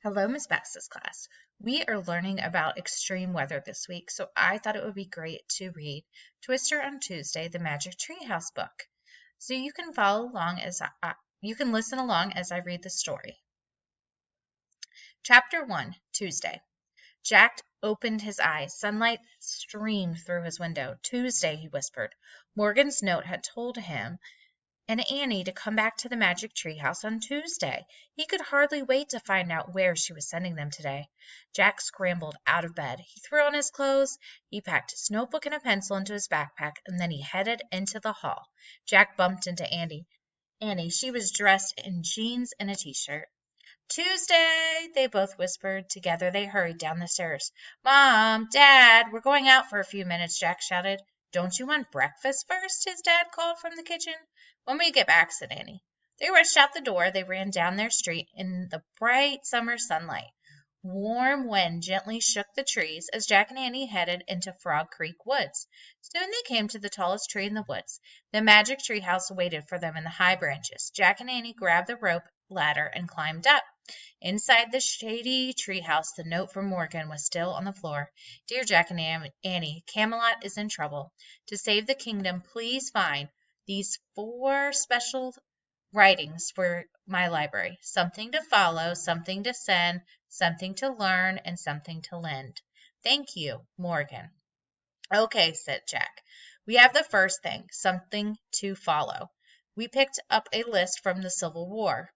Hello, Miss Bass's class. We are learning about extreme weather this week, so I thought it would be great to read Twister on Tuesday, the Magic Treehouse book. So you can follow along you can listen along as I read the story. Chapter 1, Tuesday. Jack opened his eyes. Sunlight streamed through his window. Tuesday, he whispered. Morgan's note had told him and Annie to come back to the Magic Tree House on Tuesday. He could hardly wait to find out where she was sending them today. Jack scrambled out of bed. He threw on his clothes. He packed his notebook and a pencil into his backpack, and then he headed into the hall. Jack bumped into Annie. She was dressed in jeans and a t-shirt. Tuesday, they both whispered. Together they hurried down the stairs. Mom, Dad, we're going out for a few minutes, Jack shouted. Don't you want breakfast first? His dad called from the kitchen. When we get back, said Annie. They rushed out the door. They ran down their street in the bright summer sunlight. Warm wind gently shook the trees as Jack and Annie headed into Frog Creek Woods. Soon they came to the tallest tree in the woods. The Magic Tree House waited for them in the high branches. Jack and Annie grabbed the rope ladder and climbed up. Inside the shady treehouse, the note from Morgan was still on the floor. Dear Jack and Annie, Camelot is in trouble. To save the kingdom, please find these 4 special writings for my library. Something to follow, something to send, something to learn, and something to lend. Thank you, Morgan. Okay, said Jack. We have the first thing, something to follow. We picked up a list from the Civil War.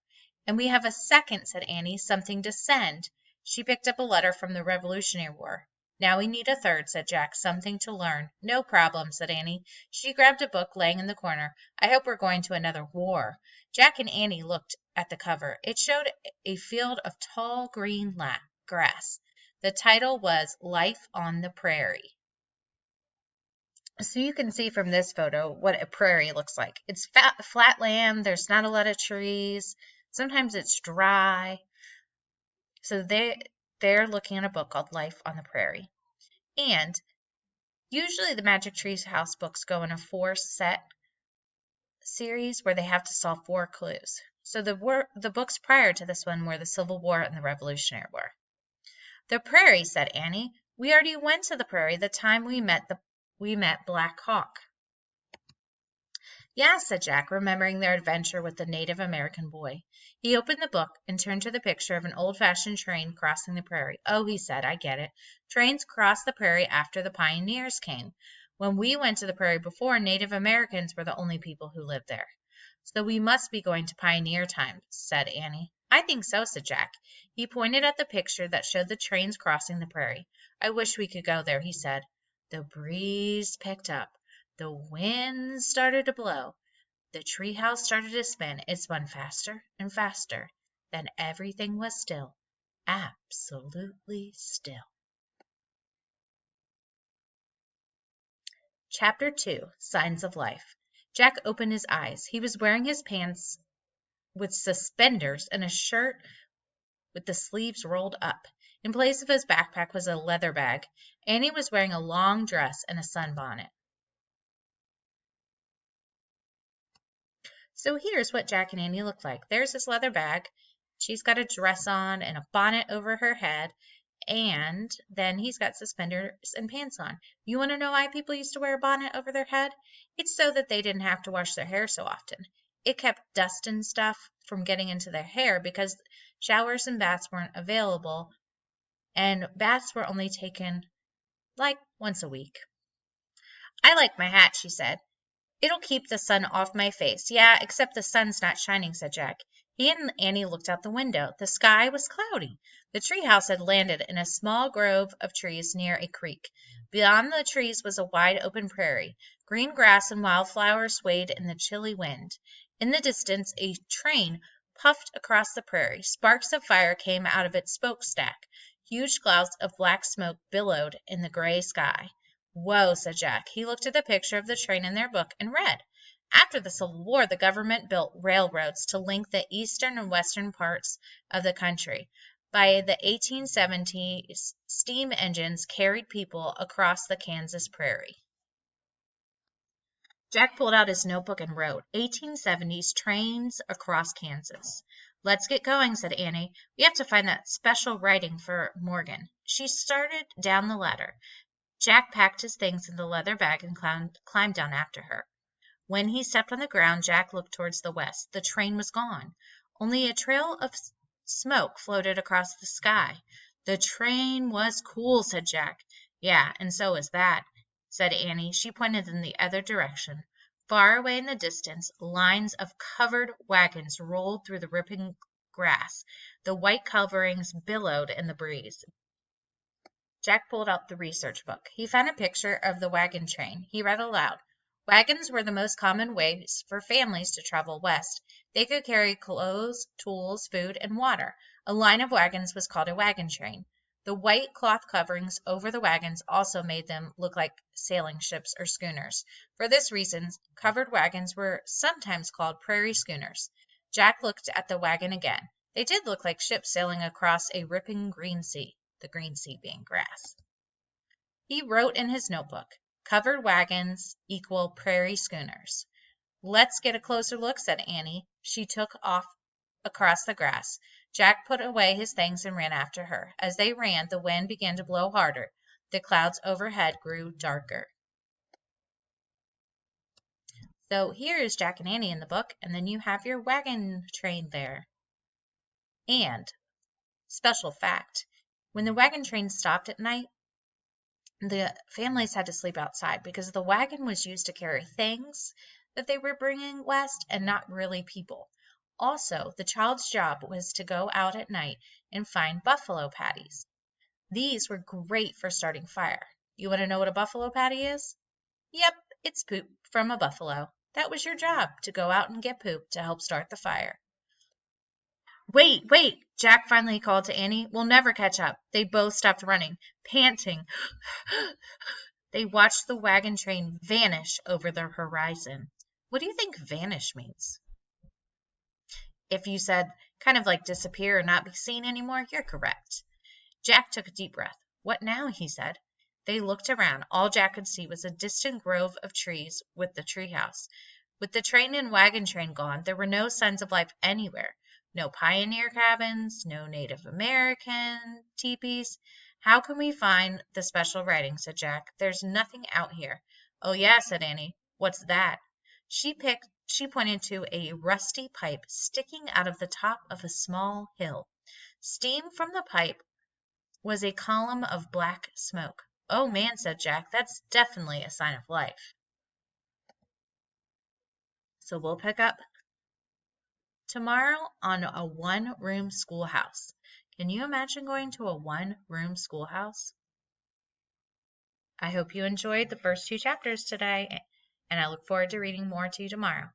And we have a second, said Annie, something to send. She picked up a letter from the Revolutionary War. Now we need a third, said Jack, something to learn. No problem, said Annie. She grabbed a book laying in the corner. I hope we're going to another war. Jack and Annie looked at the cover. It showed a field of tall green grass. The title was Life on the Prairie. So you can see from this photo what a prairie looks like. It's flat land. There's not a lot of trees. Sometimes it's dry. So they're looking at a book called Life on the Prairie. And usually the Magic Tree House books go in a 4-set series where they have to solve 4 clues. So the books prior to this one were the Civil War and the Revolutionary War. The prairie, said Annie. We already went to the prairie the time we met Black Hawk. Yes, said Jack, remembering their adventure with the Native American boy. He opened the book and turned to the picture of an old-fashioned train crossing the prairie. Oh, he said, I get it. Trains crossed the prairie after the pioneers came. When we went to the prairie before, Native Americans were the only people who lived there. So we must be going to pioneer times, said Annie. I think so, said Jack. He pointed at the picture that showed the trains crossing the prairie. I wish we could go there, he said. The breeze picked up. The wind started to blow. The treehouse started to spin. It spun faster and faster. Then everything was still. Absolutely still. Chapter 2, Signs of Life. Jack opened his eyes. He was wearing his pants with suspenders and a shirt with the sleeves rolled up. In place of his backpack was a leather bag. Annie was wearing a long dress and a sunbonnet. So here's what Jack and Annie look like. There's his leather bag. She's got a dress on and a bonnet over her head. And then he's got suspenders and pants on. You want to know why people used to wear a bonnet over their head? It's so that they didn't have to wash their hair so often. It kept dust and stuff from getting into their hair because showers and baths weren't available. And baths were only taken like once a week. I like my hat, she said. It'll keep the sun off my face. Yeah, except the sun's not shining, said Jack. He and Annie looked out the window. The sky was cloudy. The treehouse had landed in a small grove of trees near a creek. Beyond the trees was a wide open prairie. Green grass and wildflowers swayed in the chilly wind. In the distance, a train puffed across the prairie. Sparks of fire came out of its smokestack. Huge clouds of black smoke billowed in the gray sky. Whoa, said Jack. He looked at the picture of the train in their book and read. After the Civil War, the government built railroads to link the eastern and western parts of the country. By the 1870s, steam engines carried people across the Kansas prairie. Jack pulled out his notebook and wrote, 1870s trains across Kansas. Let's get going, said Annie. We have to find that special writing for Morgan. She started down the ladder. Jack packed his things in the leather bag and climbed down after her. When he stepped on the ground, Jack looked towards the west. The train was gone. Only a trail of smoke floated across the sky. The train was cool, said Jack. Yeah, and so is that, said Annie. She pointed in the other direction. Far away in the distance, lines of covered wagons rolled through the ripping grass. The white coverings billowed in the breeze. Jack pulled out the research book. He found a picture of the wagon train. He read aloud. Wagons were the most common ways for families to travel west. They could carry clothes, tools, food, and water. A line of wagons was called a wagon train. The white cloth coverings over the wagons also made them look like sailing ships or schooners. For this reason, covered wagons were sometimes called prairie schooners. Jack looked at the wagon again. They did look like ships sailing across a ripping green sea, the green sea being grass. He wrote in his notebook, covered wagons equal prairie schooners. Let's get a closer look, said Annie. She took off across the grass. Jack put away his things and ran after her. As they ran, the wind began to blow harder. The clouds overhead grew darker. So here is Jack and Annie in the book, and then you have your wagon train there. And, special fact, when the wagon train stopped at night, the families had to sleep outside because the wagon was used to carry things that they were bringing west and not really people. Also, the child's job was to go out at night and find buffalo patties. These were great for starting fire. You want to know what a buffalo patty is? Yep, it's poop from a buffalo. That was your job, to go out and get poop to help start the fire. Wait, wait, Jack finally called to Annie. We'll never catch up. They both stopped running, panting. They watched the wagon train vanish over the horizon. What do you think vanish means? If you said kind of like disappear or not be seen anymore, you're correct. Jack took a deep breath. What now? He said. They looked around. All Jack could see was a distant grove of trees with the treehouse. With the train and wagon train gone, there were no signs of life anywhere. No pioneer cabins, no Native American teepees. How can we find the special writing? Said Jack. There's nothing out here. Oh, yeah, said Annie. What's that? She pointed to a rusty pipe sticking out of the top of a small hill. Steam from the pipe was a column of black smoke. Oh, man, said Jack, that's definitely a sign of life. So we'll pick up tomorrow on a one-room schoolhouse. Can you imagine going to a one-room schoolhouse? I hope you enjoyed the first 2 chapters today, and I look forward to reading more to you tomorrow.